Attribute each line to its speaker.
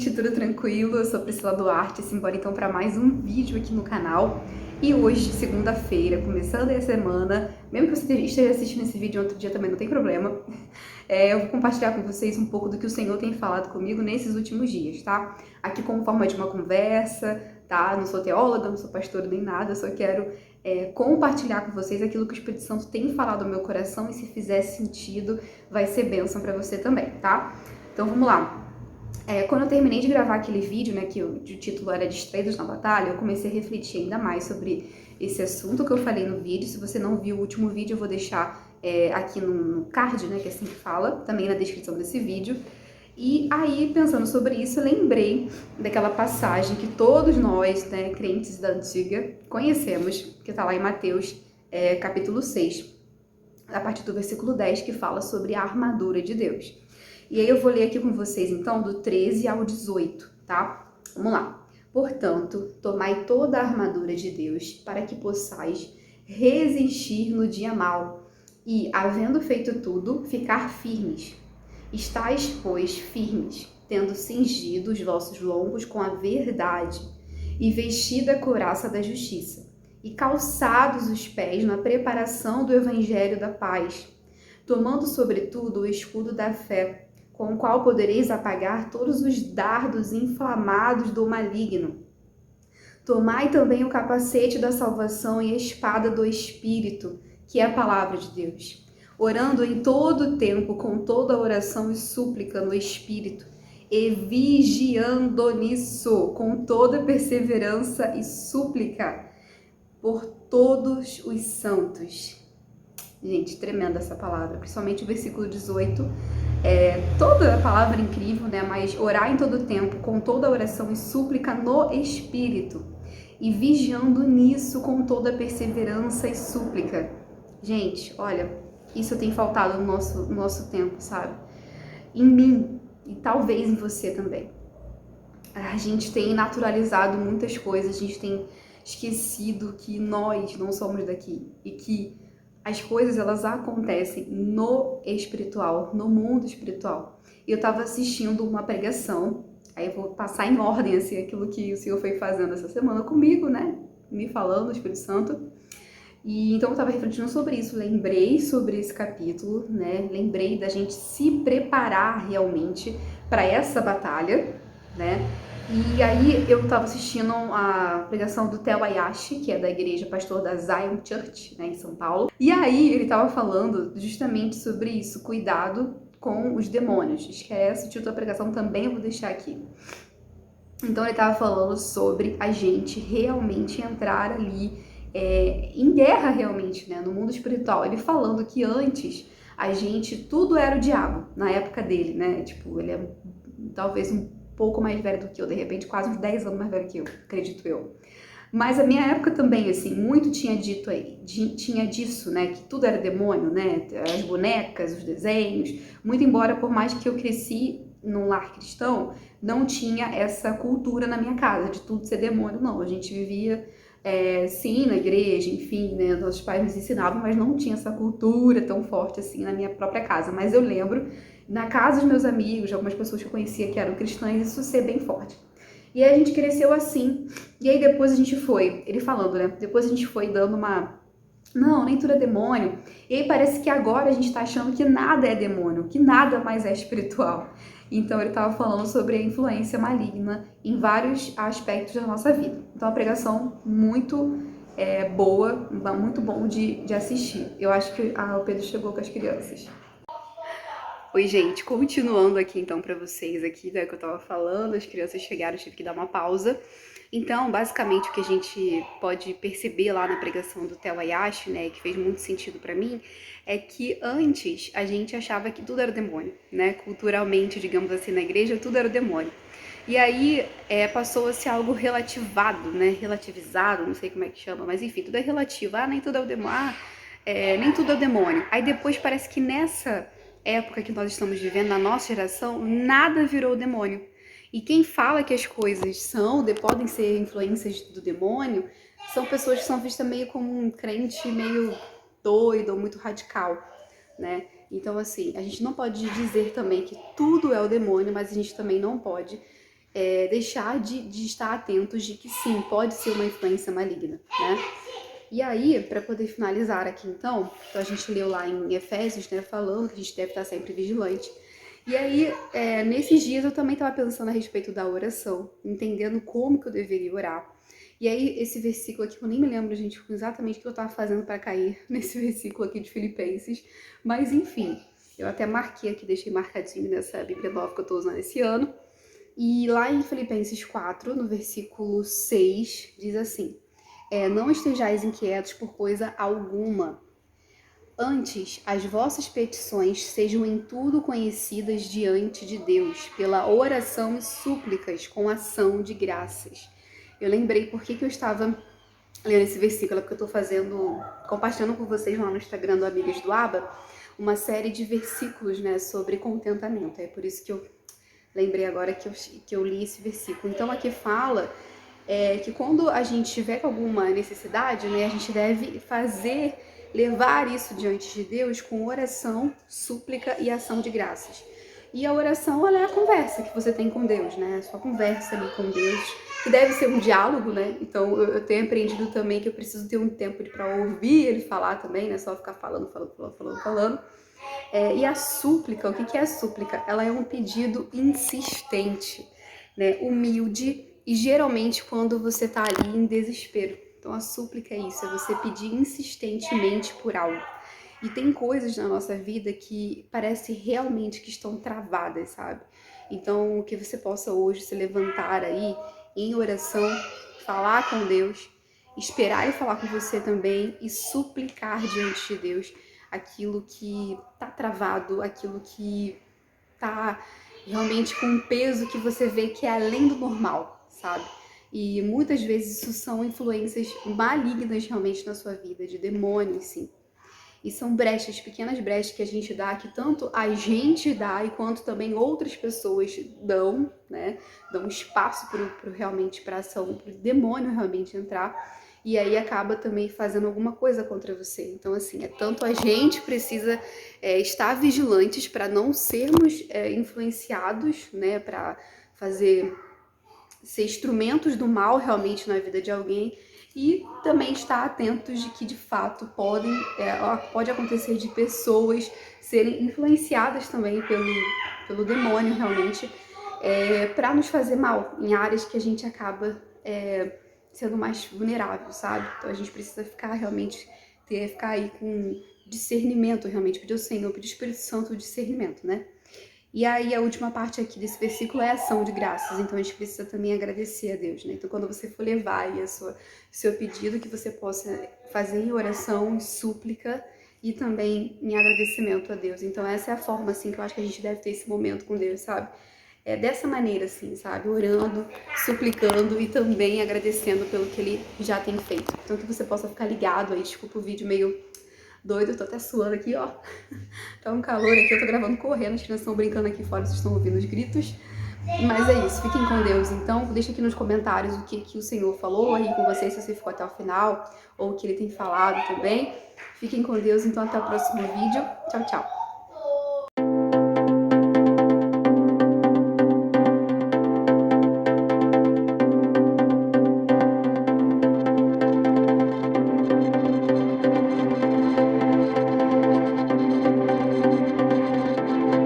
Speaker 1: gente, tudo tranquilo? Eu sou Priscila Duarte, simbora então para mais um vídeo aqui no canal. E hoje, segunda-feira, começando a semana, mesmo que você esteja assistindo esse vídeo outro dia também não tem problema, eu vou compartilhar com vocês um pouco do que o Senhor tem falado comigo nesses últimos dias, tá? Aqui como forma de uma conversa, tá? Não sou teóloga, não sou pastora nem nada, só quero compartilhar com vocês aquilo que o Espírito Santo tem falado no meu coração e se fizer sentido, vai ser bênção para você também, tá? Então vamos lá. Quando eu terminei de gravar aquele vídeo, né, que o título era Distraídos na Batalha, eu comecei a refletir ainda mais sobre esse assunto que eu falei no vídeo. Se você não viu o último vídeo, eu vou deixar aqui no card, né, que é assim que fala, também na descrição desse vídeo. E aí, pensando sobre isso, eu lembrei daquela passagem que todos nós, né, crentes da antiga, conhecemos, que está lá em Mateus, capítulo 6, a partir do versículo 10, que fala sobre a armadura de Deus. E aí eu vou ler aqui com vocês, então, do 13 ao 18, tá? Vamos lá. Portanto, tomai toda a armadura de Deus, para que possais resistir no dia mau, e, havendo feito tudo, ficar firmes. Estais, pois, firmes, tendo cingido os vossos lombos com a verdade, e vestida a couraça da justiça, e calçados os pés na preparação do evangelho da paz, tomando sobretudo o escudo da fé, com o qual podereis apagar todos os dardos inflamados do maligno. Tomai também o capacete da salvação e a espada do Espírito, que é a palavra de Deus, orando em todo o tempo com toda oração e súplica no Espírito, e vigiando nisso com toda perseverança e súplica por todos os santos. Gente, tremenda essa palavra, principalmente o versículo 18. Toda a palavra é incrível, né? Mas orar em todo tempo, com toda oração e súplica no Espírito, e vigiando nisso com toda perseverança e súplica. Gente, olha, isso tem faltado no nosso tempo, sabe? Em mim, e talvez em você também. A gente tem naturalizado muitas coisas, a gente tem esquecido que nós não somos daqui, e que as coisas, elas acontecem no espiritual, no mundo espiritual. Eu estava assistindo uma pregação, aí eu vou passar em ordem, assim, aquilo que o Senhor foi fazendo essa semana comigo, né? Me falando, o Espírito Santo. E então eu estava refletindo sobre isso, lembrei sobre esse capítulo, né? Lembrei da gente se preparar realmente para essa batalha, né? E aí eu estava assistindo a pregação do Theo Ayashi, que é da igreja pastor da Zion Church, né, em São Paulo. E aí ele estava falando justamente sobre isso, cuidado com os demônios. Esquece o título da pregação, também eu vou deixar aqui. Então ele estava falando sobre a gente realmente entrar ali em guerra realmente, né, no mundo espiritual. Ele falando que antes a gente, tudo era o diabo, na época dele, né, tipo, ele é talvez um pouco mais velho do que eu, de repente quase uns 10 anos mais velho que eu, acredito eu. Mas a minha época também, assim, muito tinha dito aí, tinha disso, né, que tudo era demônio, né, as bonecas, os desenhos, muito embora por mais que eu cresci num lar cristão, não tinha essa cultura na minha casa de tudo ser demônio, não, a gente vivia sim, na igreja, enfim, né, nossos pais nos ensinavam, mas não tinha essa cultura tão forte assim na minha própria casa, mas eu lembro na casa dos meus amigos, de algumas pessoas que eu conhecia que eram cristãs, isso ser bem forte. E aí a gente cresceu assim, e aí depois a gente foi, ele falando, né, depois a gente foi dando uma, não, nem tudo é demônio, e aí parece que agora a gente tá achando que nada é demônio, que nada mais é espiritual. Então ele tava falando sobre a influência maligna em vários aspectos da nossa vida. Então a pregação muito boa, muito bom de assistir. Eu acho que o Pedro chegou com as crianças. Oi, gente, continuando aqui então para vocês aqui, né, que eu tava falando, as crianças chegaram, eu tive que dar uma pausa. Então, basicamente, o que a gente pode perceber lá na pregação do Theo Ayashi, né, que fez muito sentido para mim, é que antes a gente achava que tudo era demônio, né, culturalmente, digamos assim, na igreja, tudo era demônio. E aí passou a ser algo relativado, né, relativizado, não sei como é que chama, mas enfim, tudo é relativo, nem tudo é o demônio, nem tudo é o demônio. Aí depois parece que nessa época que nós estamos vivendo, na nossa geração, nada virou demônio. E quem fala que as coisas podem ser influências do demônio, são pessoas que são vistas meio como um crente meio doido ou muito radical, né? Então, assim, a gente não pode dizer também que tudo é o demônio, mas a gente também não pode deixar de estar atentos de que sim, pode ser uma influência maligna, né? E aí, para poder finalizar aqui então a gente leu lá em Efésios, né, falando que a gente deve estar sempre vigilante. E aí, nesses dias eu também estava pensando a respeito da oração, entendendo como que eu deveria orar. E aí, esse versículo aqui, eu nem me lembro, gente, exatamente o que eu estava fazendo para cair nesse versículo aqui de Filipenses. Mas, enfim, eu até marquei aqui, deixei marcadinho nessa Bíblia nova que eu estou usando esse ano. E lá em Filipenses 4, no versículo 6, diz assim: não estejais inquietos por coisa alguma. Antes, as vossas petições sejam em tudo conhecidas diante de Deus, pela oração e súplicas, com ação de graças. Eu lembrei por que eu estava lendo esse versículo, porque eu estou compartilhando com vocês lá no Instagram do Amigas do Aba, uma série de versículos, né, sobre contentamento. É por isso que eu lembrei agora que eu li esse versículo. Então aqui fala que quando a gente tiver alguma necessidade, né, a gente deve levar isso diante de Deus com oração, súplica e ação de graças. E a oração, ela é a conversa que você tem com Deus, né? A sua conversa ali com Deus, que deve ser um diálogo, né? Então eu tenho aprendido também que eu preciso ter um tempo para ouvir ele falar também, né? Só ficar falando. E a súplica, o que é a súplica? Ela é um pedido insistente, né? Humilde e geralmente quando você tá ali em desespero. Então a súplica é isso, é você pedir insistentemente por algo. E tem coisas na nossa vida que parece realmente que estão travadas, sabe? Então que você possa hoje se levantar aí em oração, falar com Deus, esperar Ele falar com você também e suplicar diante de Deus aquilo que tá travado, aquilo que tá realmente com um peso que você vê que é além do normal, sabe? E muitas vezes isso são influências malignas realmente na sua vida, de demônios, sim. E são brechas, pequenas brechas que a gente dá, que tanto a gente dá e quanto também outras pessoas dão, né? Dão espaço realmente para ação, para o demônio realmente entrar. E aí acaba também fazendo alguma coisa contra você. Então, assim, tanto a gente precisa estar vigilantes para não sermos influenciados, né? Para ser instrumentos do mal realmente na vida de alguém e também estar atentos de que de fato pode acontecer de pessoas serem influenciadas também pelo demônio realmente para nos fazer mal em áreas que a gente acaba sendo mais vulnerável, sabe? Então a gente precisa ficar aí com discernimento realmente, pedir ao Senhor, pedir ao Espírito Santo o discernimento, né? E aí a última parte aqui desse versículo é ação de graças, então a gente precisa também agradecer a Deus, né? Então quando você for levar aí seu pedido, que você possa fazer em oração, em súplica e também em agradecimento a Deus. Então essa é a forma, assim, que eu acho que a gente deve ter esse momento com Deus, sabe? Dessa maneira, assim, sabe? Orando, suplicando e também agradecendo pelo que Ele já tem feito. Então que você possa ficar ligado aí, desculpa o vídeo meio doido, eu tô até suando aqui, ó. Tá um calor aqui, eu tô gravando correndo, as crianças estão brincando aqui fora, vocês estão ouvindo os gritos. Mas é isso, fiquem com Deus. Então, deixa aqui nos comentários o que o Senhor falou aí com vocês, se você ficou até o final, ou o que Ele tem falado também. Fiquem com Deus, então até o próximo vídeo. Tchau, tchau.